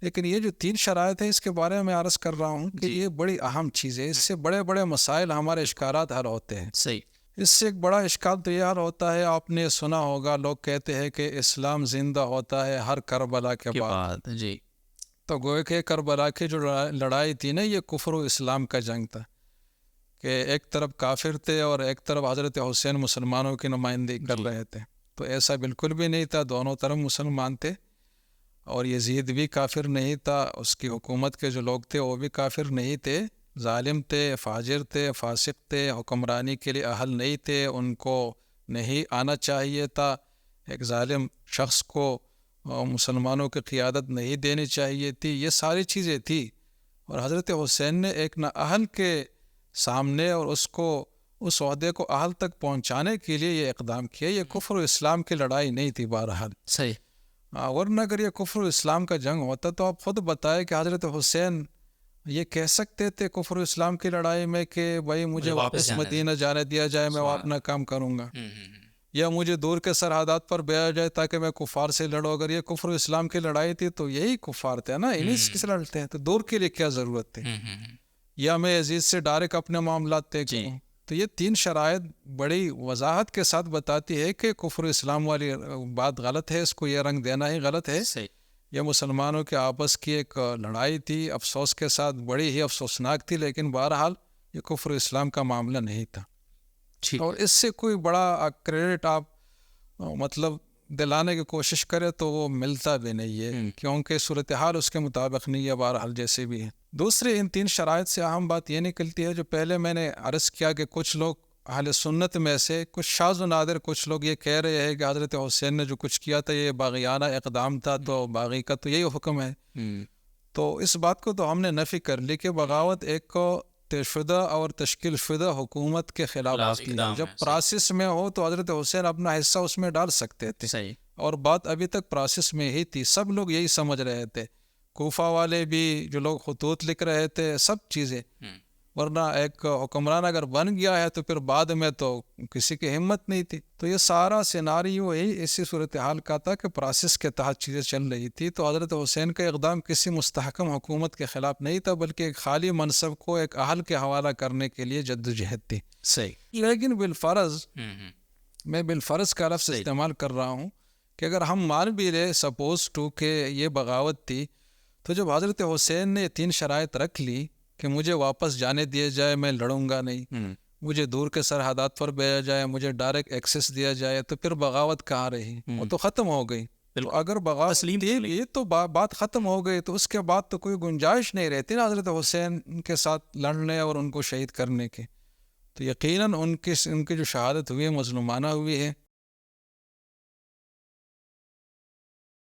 لیکن یہ جو 3 شرائط ہیں اس کے بارے میں عرض کر رہا ہوں کہ یہ بڑی اہم چیز ہے. اس سے بڑے بڑے مسائل ہمارے اشکالات حل ہوتے ہیں. صحیح. اس سے ایک بڑا اشکال تو یہ حل ہوتا ہے، آپ نے سنا ہوگا لوگ کہتے ہیں کہ اسلام زندہ ہوتا ہے ہر کربلا کے بعد. جی. تو گویا کہ کربلا کی جو لڑائی تھی نا، یہ کفر و اسلام کا جنگ تھا کہ ایک طرف کافر تھے اور ایک طرف حضرت حسین مسلمانوں کی نمائندگی کر رہے تھے. تو ایسا بالکل بھی نہیں تھا، دونوں طرف مسلمان تھے. اور یزید بھی کافر نہیں تھا، اس کی حکومت کے جو لوگ تھے وہ بھی کافر نہیں تھے، ظالم تھے، فاجر تھے، فاسق تھے، حکمرانی کے لیے اہل نہیں تھے، ان کو نہیں آنا چاہیے تھا. ایک ظالم شخص کو مسلمانوں کی قیادت نہیں دینی چاہیے تھی. یہ ساری چیزیں تھی. اور حضرت حسین نے ایک نااہل کے سامنے اور اس کو اس عہدے کو اہل تک پہنچانے کے لیے یہ اقدام کیا. یہ کفر و اسلام کی لڑائی نہیں تھی بہرحال. صحیح. ورنہ اگر یہ کفر و اسلام کا جنگ ہوتا تو آپ خود بتائیں کہ حضرت حسین یہ کہہ سکتے تھے کفر و اسلام کی لڑائی میں کہ بھائی مجھے واپس مدینہ جانے دیا جائے، میں اپنا کام کروں گا، یا مجھے دور کے سرحدات پر بھیجا جائے تاکہ میں کفار سے لڑوں. اگر یہ کفر و اسلام کی لڑائی تھی تو یہی کفار تھے نا، انہیں سے لڑتے ہیں، تو دور کے لیے کیا ضرورت تھی؟ یا میں یزید سے ڈائریکٹ اپنے معاملات طے کروں. تو یہ 3 شرائط بڑی وضاحت کے ساتھ بتاتی ہے کہ کفر اسلام والی بات غلط ہے، اس کو یہ رنگ دینا ہی غلط ہے. یہ مسلمانوں کے آپس کی ایک لڑائی تھی، افسوس کے ساتھ بڑی ہی افسوسناک تھی، لیکن بہرحال یہ کفر اسلام کا معاملہ نہیں تھا. اور اس سے کوئی بڑا کریڈٹ آپ مطلب دلانے کی کوشش کرے تو وہ ملتا بھی نہیں ہے، کیونکہ صورتحال اس کے مطابق نہیں ہے بہرحال جیسے بھی ہے. دوسری ان 3 شرائط سے اہم بات یہ نکلتی ہے، جو پہلے میں نے عرض کیا کہ کچھ لوگ اہل سنت میں سے کچھ شاذ و نادر کچھ لوگ یہ کہہ رہے ہیں کہ حضرت حسین نے جو کچھ کیا تھا یہ باغیانہ اقدام تھا، تو باغی کا تو یہی حکم ہے. تو اس بات کو تو ہم نے نفی کر لی کہ بغاوت ایک طے شدہ اور تشکیل شدہ حکومت کے خلاف ہوتی ہے. جب پراسس میں ہو تو حضرت حسین اپنا حصہ اس میں ڈال سکتے تھے، اور بات ابھی تک پراسس میں ہی تھی. سب لوگ یہی سمجھ رہے تھے، کوفہ والے بھی، جو لوگ خطوط لکھ رہے تھے، سب چیزیں. ورنہ ایک حکمران اگر بن گیا ہے تو پھر بعد میں تو کسی کی ہمت نہیں تھی. تو یہ سارا سیناریو ہی اسی صورتحال کا تھا کہ پراسس کے تحت چیزیں چل رہی تھی. تو حضرت حسین کا اقدام کسی مستحکم حکومت کے خلاف نہیں تھا، بلکہ ایک خالی منصب کو ایک اہل کے حوالہ کرنے کے لیے جدوجہد تھی. لیکن بالفرض، میں بالفرض کا لفظ استعمال کر رہا ہوں، کہ اگر ہم مان بھی لیں سپوز ٹو کہ یہ بغاوت تھی، تو جب حضرت حسین نے 3 شرائط رکھ لی کہ مجھے واپس جانے دیا جائے، میں لڑوں گا نہیں، مجھے دور کے سرحدات پر بھیجا جائے، مجھے ڈائریکٹ ایکسیس دیا جائے، تو پھر بغاوت کہاں رہی؟ وہ تو ختم ہو گئی. تو اگر بغاوت تھی تو بات ختم ہو گئی، تو اس کے بعد تو کوئی گنجائش نہیں رہتی نا حضرت حسین کے ساتھ لڑنے اور ان کو شہید کرنے کے. تو یقیناً ان کی جو شہادت ہوئی ہے مظلومانہ ہوئی ہے.